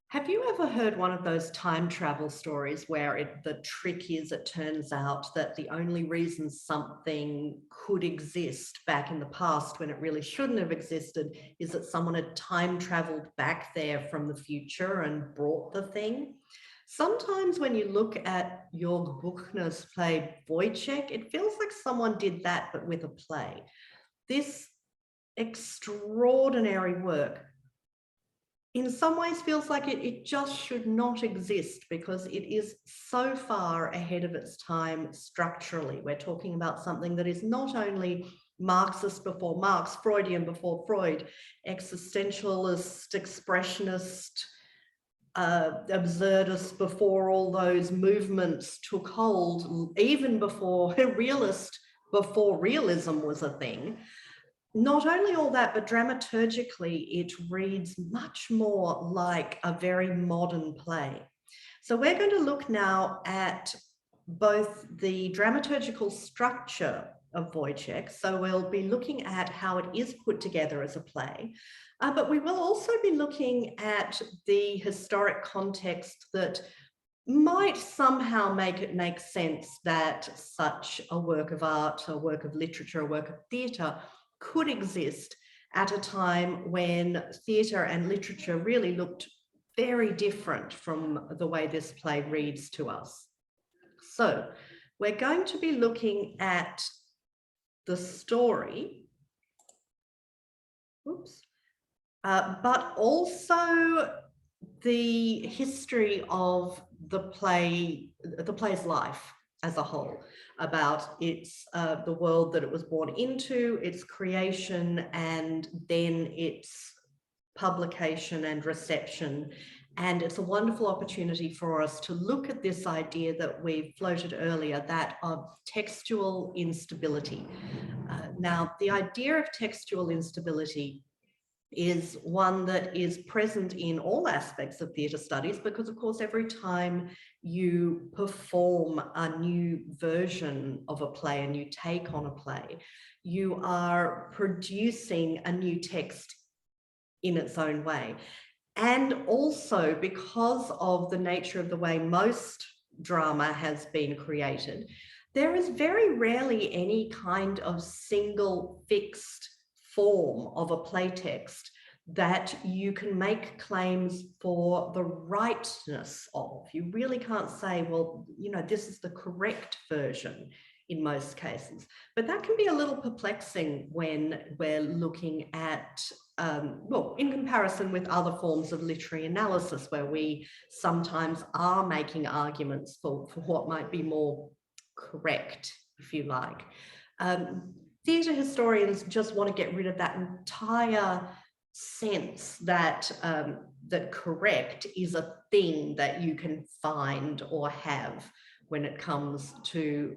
Have you ever heard one of those time travel stories where the trick is it turns out that the only reason something could exist back in the past when it really shouldn't have existed is that someone had time traveled back there from the future and brought the thing? Sometimes when you look at Jörg Buchner's play Woyzeck, it feels like someone did that, but with a play. This extraordinary work in some ways feels like it just should not exist because it is so far ahead of its time structurally. We're talking about something that is not only Marxist before Marx, Freudian before Freud, existentialist, expressionist, absurdist before all those movements took hold, even before before realism was a thing. Not only all that, but dramaturgically, it reads much more like a very modern play. So we're going to look now at both the dramaturgical structure of Woyzeck. So we'll be looking at how it is put together as a play, but we will also be looking at the historic context that might somehow make it make sense that such a work of art, a work of literature, a work of theatre could exist at a time when theatre and literature really looked very different from the way this play reads to us. So we're going to be looking at the story, but also the history of the play's life as a whole, about its the world that it was born into, its creation, and then its publication and reception. And it's a wonderful opportunity for us to look at this idea that we floated earlier, that of textual instability. Now, the idea of textual instability is one that is present in all aspects of theatre studies, because of course every time you perform a new version of a play, a new take on a play, you are producing a new text in its own way. And also because of the nature of the way most drama has been created, there is very rarely any kind of single fixed form of a play text that you can make claims for the rightness of. You really can't say, well, you know, this is the correct version in most cases. But that can be a little perplexing when we're looking at, well, in comparison with other forms of literary analysis, where we sometimes are making arguments for what might be more correct, if you like. Theatre historians just want to get rid of that entire sense that that correct is a thing that you can find or have when it comes to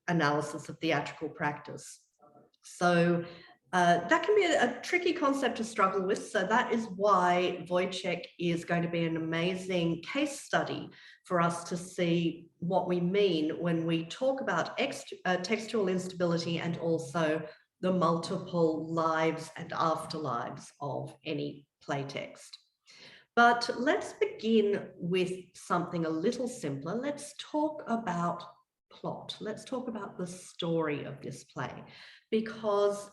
analysis of theatrical practice. So that can be a tricky concept to struggle with. So that is why Woyzeck is going to be an amazing case study for us to see what we mean when we talk about textual instability and also the multiple lives and afterlives of any play text. But let's begin with something a little simpler. Let's talk about plot. Let's talk about the story of this play, because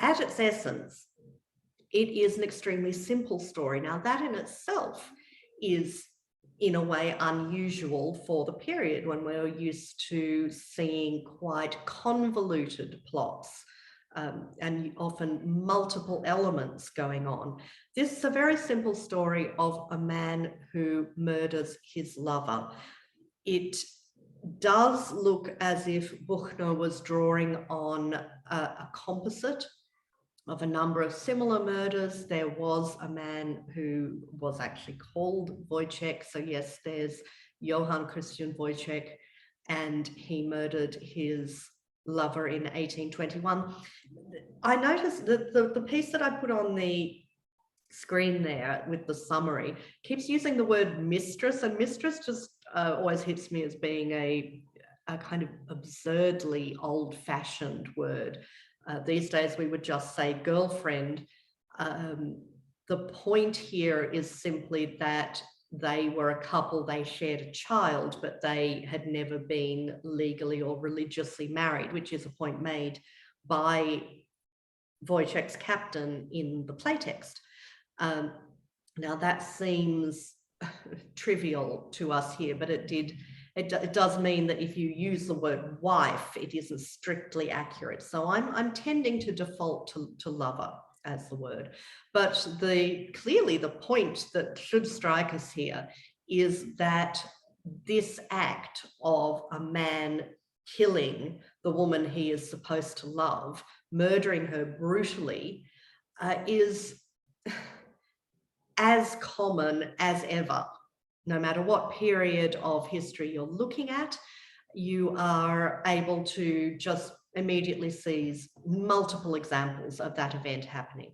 at its essence, it is an extremely simple story. Now, that in itself is, in a way, unusual for the period when we're used to seeing quite convoluted plots and often multiple elements going on. This is a very simple story of a man who murders his lover. It does look as if Büchner was drawing on a composite of a number of similar murders. There was a man who was actually called Woyzeck. So yes, there's Johann Christian Woyzeck, and he murdered his lover in 1821. I noticed that the piece that I put on the screen there with the summary keeps using the word mistress, and mistress just always hits me as being a kind of absurdly old-fashioned word. These days we would just say girlfriend. the point here is simply that they were a couple, they shared a child, but they had never been legally or religiously married, which is a point made by Woyzeck's captain in the playtext. Now that seems trivial to us here, but it does mean that if you use the word wife, it isn't strictly accurate. So I'm tending to default to lover as the word. But clearly the point that should strike us here is that this act of a man killing the woman he is supposed to love, murdering her brutally, is as common as ever. No matter what period of history you're looking at, you are able to just immediately seize multiple examples of that event happening.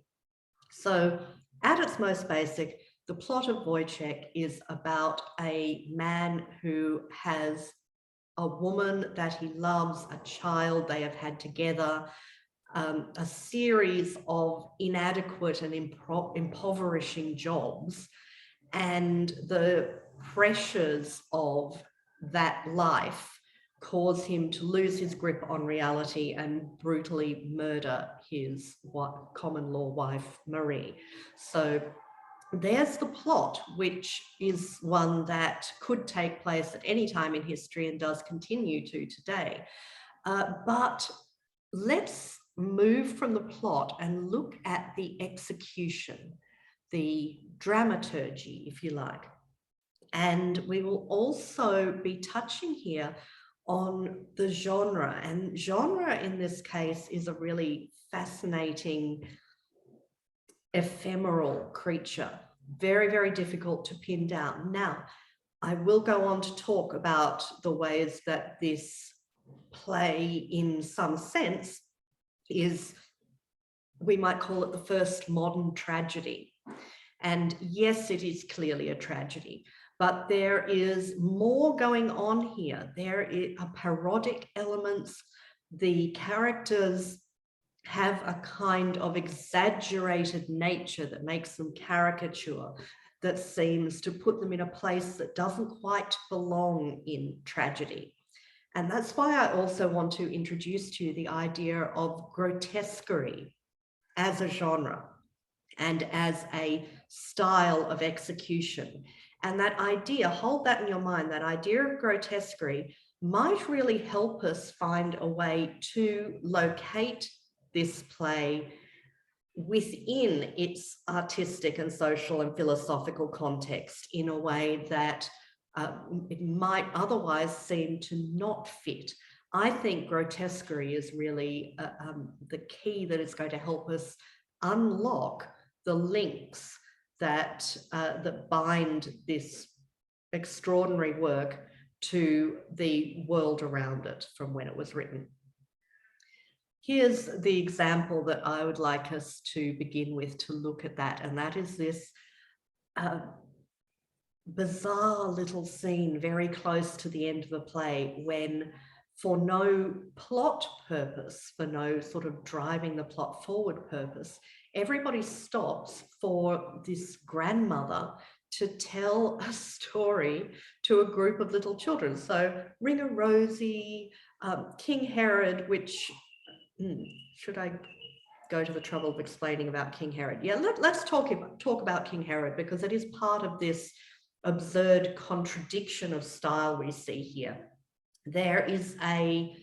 So at its most basic, the plot of Woyzeck is about a man who has a woman that he loves, a child they have had together, a series of inadequate and impoverishing jobs, and the pressures of that life cause him to lose his grip on reality and brutally murder his common law wife, Marie. So there's the plot, which is one that could take place at any time in history and does continue to today. But let's move from the plot and look at the execution, the dramaturgy, if you like. And we will also be touching here on the genre. And genre in this case is a really fascinating, ephemeral creature, very, very difficult to pin down. Now, I will go on to talk about the ways that this play, in some sense, is, we might call it the first modern tragedy. And yes, it is clearly a tragedy, but there is more going on here. There are parodic elements. The characters have a kind of exaggerated nature that makes them caricature, that seems to put them in a place that doesn't quite belong in tragedy. And that's why I also want to introduce to you the idea of grotesquerie as a genre and as a style of execution. And that idea, hold that in your mind, that idea of grotesquerie might really help us find a way to locate this play within its artistic and social and philosophical context in a way that it might otherwise seem to not fit. I think grotesquerie is really the key that is going to help us unlock the links that bind this extraordinary work to the world around it from when it was written. Here's the example that I would like us to begin with to look at that, and that is this bizarre little scene very close to the end of the play when, for no plot purpose, for no sort of driving the plot forward purpose, everybody stops for this grandmother to tell a story to a group of little children. So Ring a Rosie, King Herod, which, should I go to the trouble of explaining about King Herod? Yeah, let's talk about King Herod, because it is part of this absurd contradiction of style we see here. There is a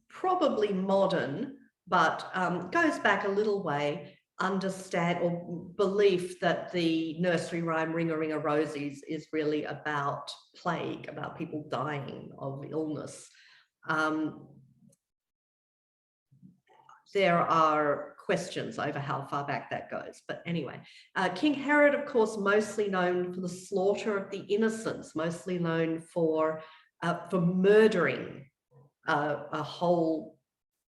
probably modern, but goes back a little way, understand or belief that the nursery rhyme Ring a Ring a Rosies is really about plague, about people dying of illness. There are questions over how far back that goes. But anyway, King Herod, of course, mostly known for the slaughter of the innocents, mostly known for murdering a whole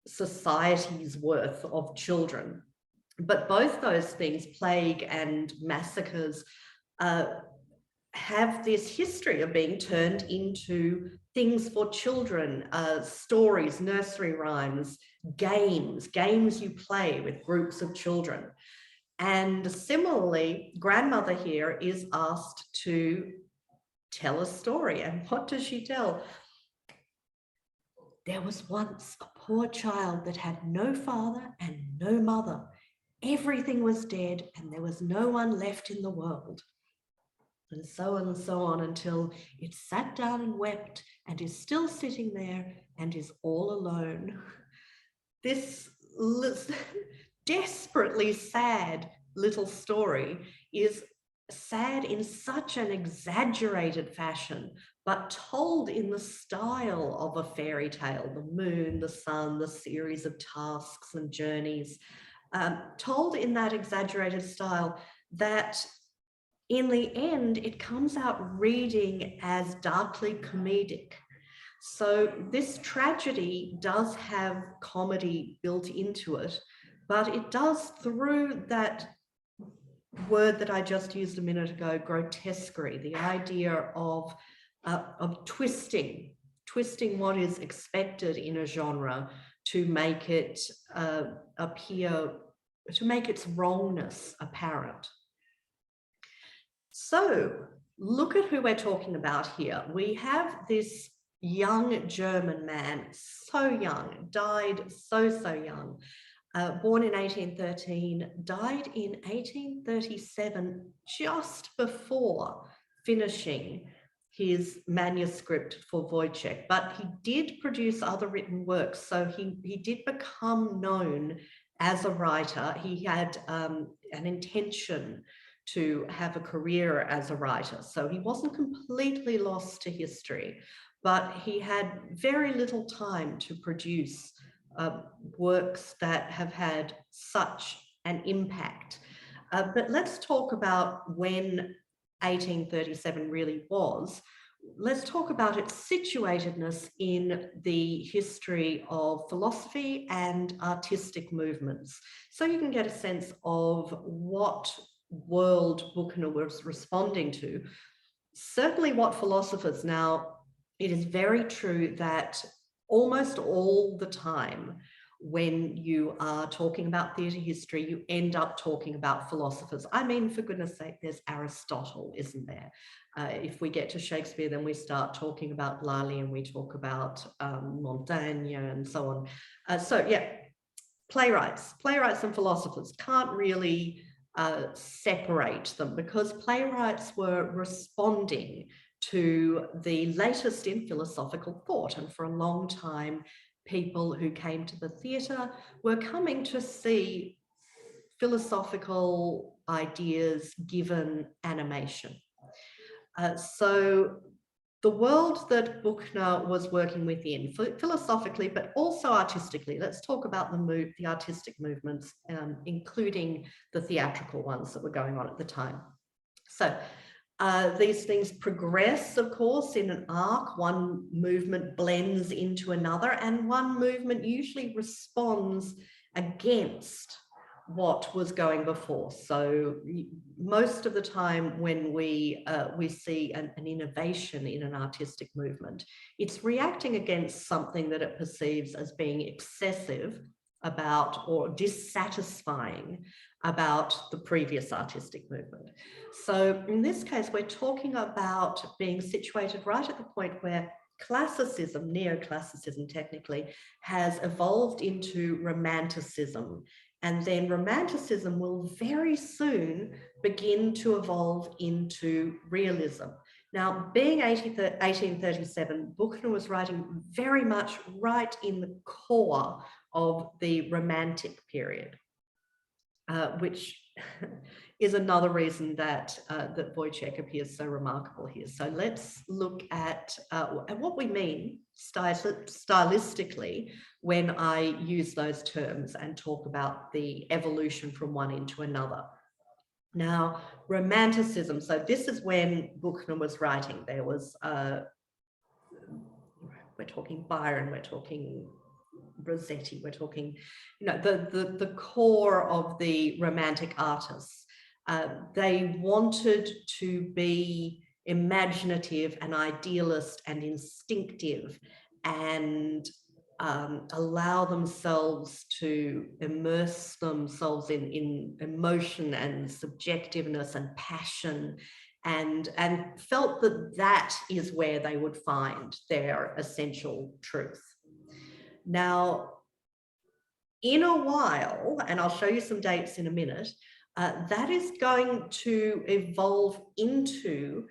society's worth of children. But both those things, plague and massacres, have this history of being turned into things for children, stories, nursery rhymes, games you play with groups of children. And similarly, grandmother here is asked to tell a story. And what does she tell? There was once a poor child that had no father and no mother. Everything was dead and there was no one left in the world. And so on and so on until it sat down and wept and is still sitting there and is all alone. This desperately sad little story is sad in such an exaggerated fashion, but told in the style of a fairy tale, the moon, the sun, the series of tasks and journeys, told in that exaggerated style that in the end, it comes out reading as darkly comedic. So this tragedy does have comedy built into it, but it does, through that word that I just used a minute ago, grotesquerie, the idea of twisting what is expected in a genre to make it appear, to make its wrongness apparent. So look at who we're talking about here. We have this young German man, so young, died so young, born in 1813, died in 1837, just before finishing his manuscript for Woyzeck, but he did produce other written works. So he did become known as a writer. He had an intention to have a career as a writer. So he wasn't completely lost to history, but he had very little time to produce works that have had such an impact. But let's talk about when 1837 really was. Let's talk about its situatedness in the history of philosophy and artistic movements. So you can get a sense of what world Büchner was responding to. Certainly what philosophers. Now, it is very true that almost all the time when you are talking about theatre history, you end up talking about philosophers. I mean, for goodness sake, there's Aristotle, isn't there? If we get to Shakespeare, then we start talking about Lally and we talk about Montaigne and so on. So yeah, playwrights and philosophers, can't really separate them, because playwrights were responding to the latest in philosophical thought. And for a long time, people who came to the theatre were coming to see philosophical ideas given animation. So the world that Büchner was working within, philosophically, but also artistically, let's talk about the artistic movements, including the theatrical ones that were going on at the time. So these things progress, of course, in an arc. One movement blends into another, and one movement usually responds against what was going before. So most of the time when we see an innovation in an artistic movement, it's reacting against something that it perceives as being excessive about or dissatisfying about the previous artistic movement. So in this case, we're talking about being situated right at the point where classicism, neoclassicism technically, has evolved into Romanticism. And then Romanticism will very soon begin to evolve into Realism. Now, being 1837, Büchner was writing very much right in the core of the Romantic period, which is another reason that that Woyzeck appears so remarkable here. So let's look at what we mean stylistically when I use those terms and talk about the evolution from one into another. Now, Romanticism. So this is when Büchner was writing. There was, we're talking Byron, we're talking Rossetti, we're talking, you know, the core of the Romantic artists. They wanted to be imaginative and idealist and instinctive and allow themselves to immerse themselves in emotion and subjectiveness and passion, and felt that that is where they would find their essential truth. Now, in a while, and I'll show you some dates in a minute, that is going to evolve into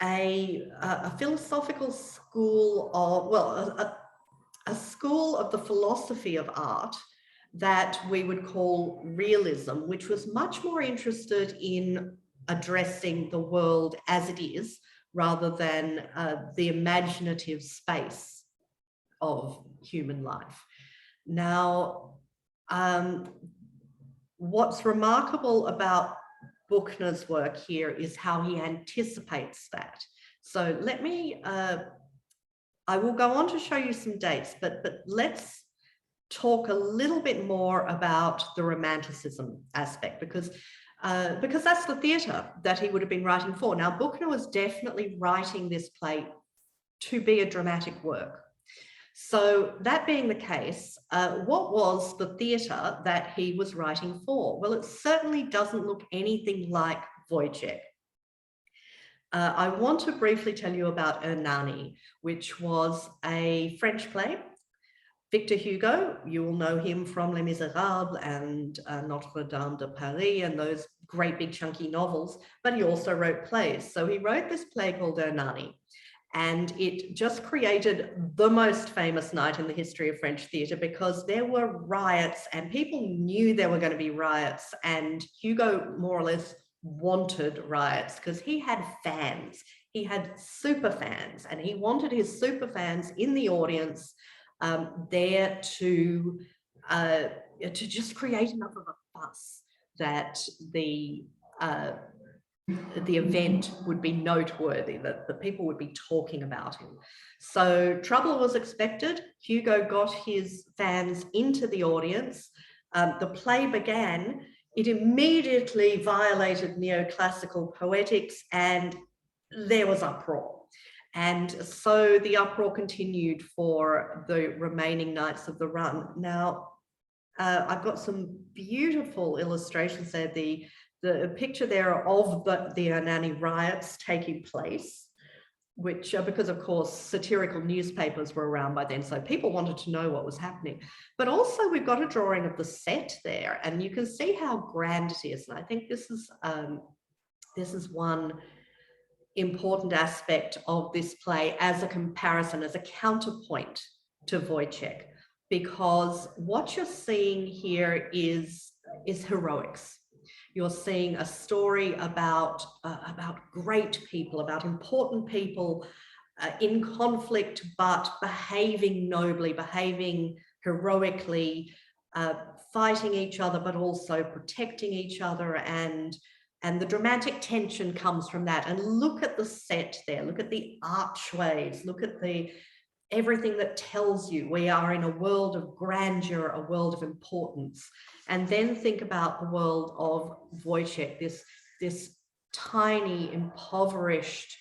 a philosophical school of, well, a school of the philosophy of art that we would call realism, which was much more interested in addressing the world as it is, rather than the imaginative space of human life. Now, what's remarkable about Büchner's work here is how he anticipates that. So let me, I will go on to show you some dates, but let's talk a little bit more about the Romanticism aspect, because that's the theatre that he would have been writing for. Now, Büchner was definitely writing this play to be a dramatic work. So that being the case, what was the theatre that he was writing for? Well, it certainly doesn't look anything like Woyzeck. I want to briefly tell you about Hernani, which was a French play. Victor Hugo, you will know him from Les Miserables and Notre Dame de Paris and those great big chunky novels, but he also wrote plays. So he wrote this play called Hernani, and it just created the most famous night in the history of French theatre, because there were riots and people knew there were going to be riots, and Hugo more or less wanted riots because he had fans. He had super fans, and he wanted his super fans in the audience there to just create enough of a fuss that the event would be noteworthy, that the people would be talking about him. So trouble was expected. Hugo got his fans into the audience. The play began. It immediately violated neoclassical poetics, and there was uproar. And so the uproar continued for the remaining nights of the run. Now, I've got some beautiful illustrations there. The picture there of the Hernani riots taking place, which because of course satirical newspapers were around by then, so people wanted to know what was happening. But also we've got a drawing of the set there, and you can see how grand it is. And I think this is one important aspect of this play as a comparison, as a counterpoint to Woyzeck, because what you're seeing here is heroics. You're seeing a story about great people, about important people in conflict, but behaving nobly, behaving heroically, fighting each other, but also protecting each other. And the dramatic tension comes from that. And look at the set there, look at the archways, look at everything that tells you we are in a world of grandeur, a world of importance. And then think about the world of Woyzeck, this tiny, impoverished,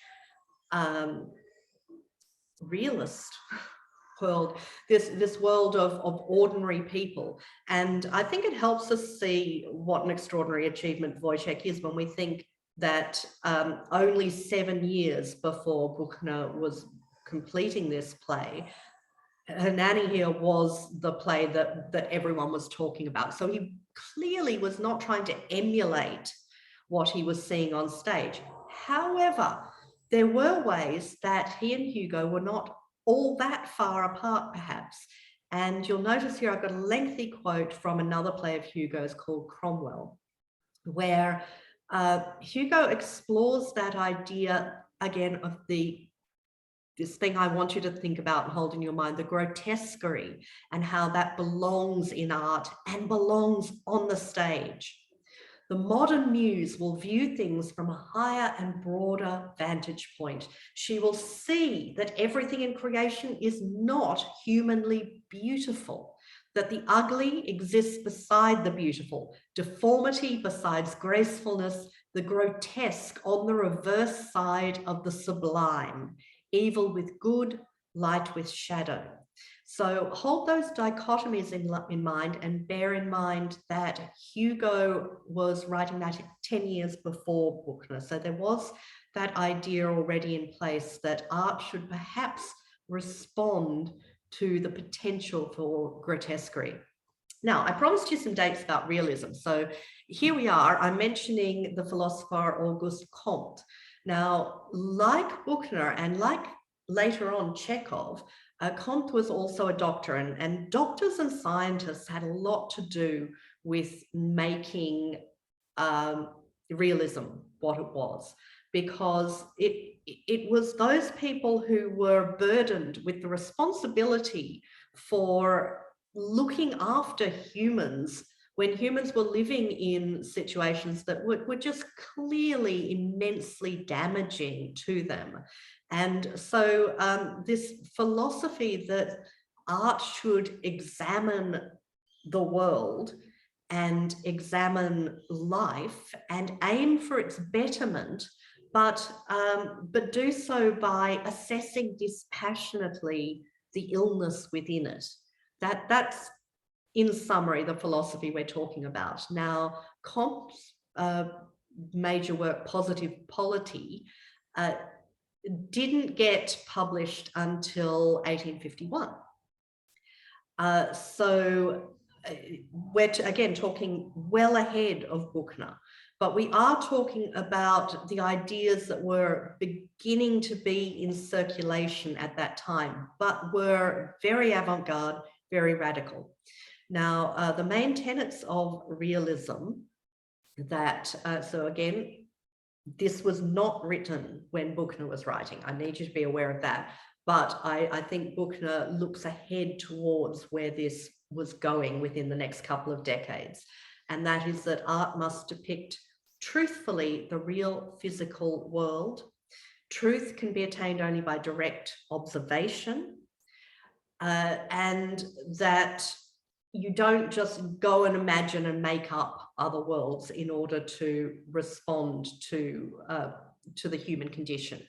realist world, this world of ordinary people. And I think it helps us see what an extraordinary achievement Woyzeck is when we think that only 7 years before Büchner was completing this play, Hernani here was the play that everyone was talking about. So he clearly was not trying to emulate what he was seeing on stage. However, there were ways that he and Hugo were not all that far apart, perhaps. And you'll notice here I've got a lengthy quote from another play of Hugo's called Cromwell, where Hugo explores that idea again of this thing I want you to think about and hold in your mind, the grotesquerie, and how that belongs in art and belongs on the stage. The modern muse will view things from a higher and broader vantage point. She will see that everything in creation is not humanly beautiful, that the ugly exists beside the beautiful, deformity besides gracefulness, the grotesque on the reverse side of the sublime, evil with good, light with shadow. So hold those dichotomies in mind, and bear in mind that Hugo was writing that 10 years before Büchner. So there was that idea already in place that art should perhaps respond to the potential for grotesquerie. Now, I promised you some dates about realism. So here we are. I'm mentioning the philosopher Auguste Comte. Now, like Büchner and like later on Chekhov, Comte was also a doctor, and doctors and scientists had a lot to do with making realism what it was, because it was those people who were burdened with the responsibility for looking after humans when humans were living in situations that were just clearly immensely damaging to them. And so this philosophy that art should examine the world and examine life and aim for its betterment, but do so by assessing dispassionately the illness within it. That's, in summary, the philosophy we're talking about. Now, Comte's major work, Positive Polity, didn't get published until 1851. So we're again talking well ahead of Büchner, but we are talking about the ideas that were beginning to be in circulation at that time, but were very avant-garde, very radical. Now, the main tenets of realism that, so again, this was not written when Büchner was writing. I need you to be aware of that. But I think Büchner looks ahead towards where this was going within the next couple of decades. And that is that art must depict truthfully the real physical world. Truth can be attained only by direct observation, and that you don't just go and imagine and make up other worlds in order to respond to the human condition,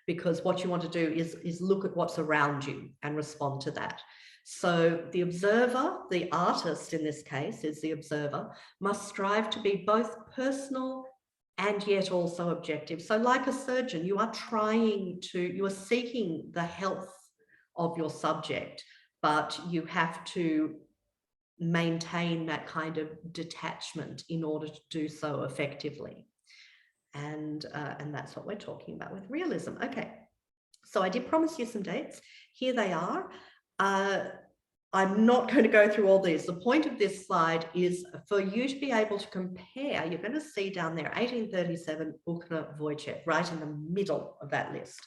because what you want to do is look at what's around you and respond to that. So the observer, the artist in this case is the observer, must strive to be both personal and yet also objective. So like a surgeon, you are seeking the health of your subject, but you have to maintain that kind of detachment in order to do so effectively. And that's what we're talking about with realism. Okay, so I did promise you some dates. Here they are. I'm not going to go through all these. The point of this slide is for you to be able to compare. You're going to see down there 1837, Büchner, Woyzeck, right in the middle of that list.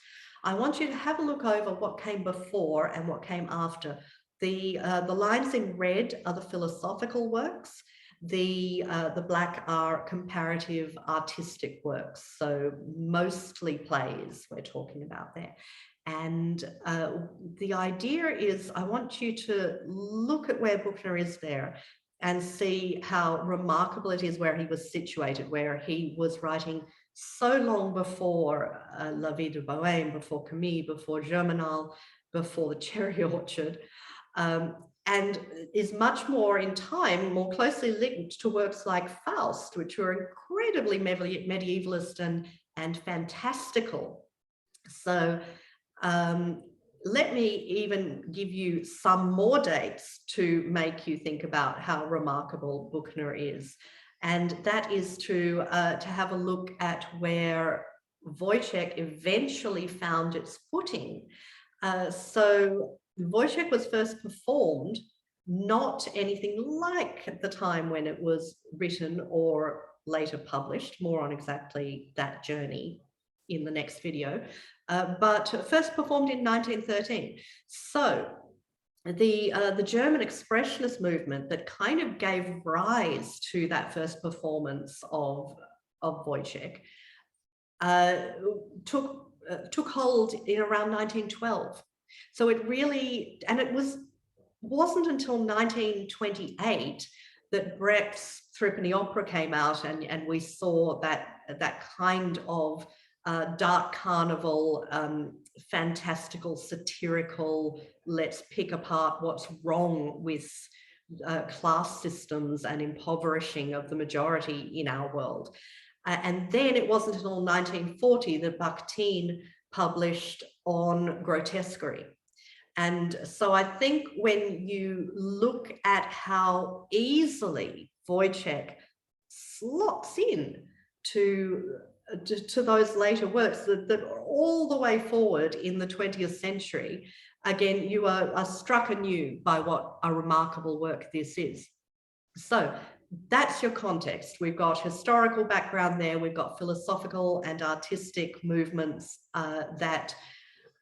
I want you to have a look over what came before and what came after. The lines in red are the philosophical works. The black are comparative artistic works, so mostly plays we're talking about there. And the idea is I want you to look at where Büchner is there and see how remarkable it is where he was situated, where he was writing so long before La Vie de Bohème, before Camille, before Germinal, before the Cherry Orchard. And is much more in time, more closely linked to works like Faust, which were incredibly medievalist and fantastical. So let me even give you some more dates to make you think about how remarkable Büchner is. And that is to have a look at where Woyzeck eventually found its footing. So Woyzeck was first performed not anything like the time when it was written or later published, more on exactly that journey in the next video, but first performed in 1913. So the German expressionist movement that kind of gave rise to that first performance of Woyzeck took hold in around 1912. So it really, and it wasn't until 1928 that Brecht's Threepenny Opera came out, and we saw that kind of dark carnival fantastical, satirical, let's pick apart what's wrong with class systems and impoverishing of the majority in our world. And then it wasn't until 1940 that Bakhtin published on grotesquerie. And so I think when you look at how easily Woyzeck slots in to those later works that all the way forward in the 20th century, again, you are struck anew by what a remarkable work this is. So that's your context. We've got historical background there. We've got philosophical and artistic movements that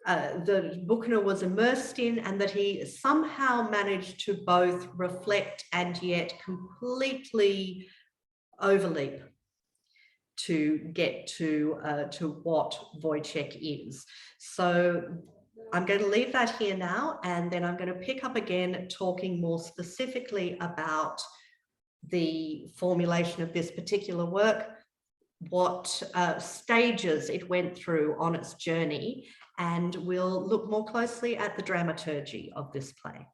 Büchner was immersed in, and that he somehow managed to both reflect and yet completely overleap to get to what Woyzeck is. So I'm going to leave that here now, and then I'm going to pick up again talking more specifically about the formulation of this particular work, what stages it went through on its journey, and we'll look more closely at the dramaturgy of this play.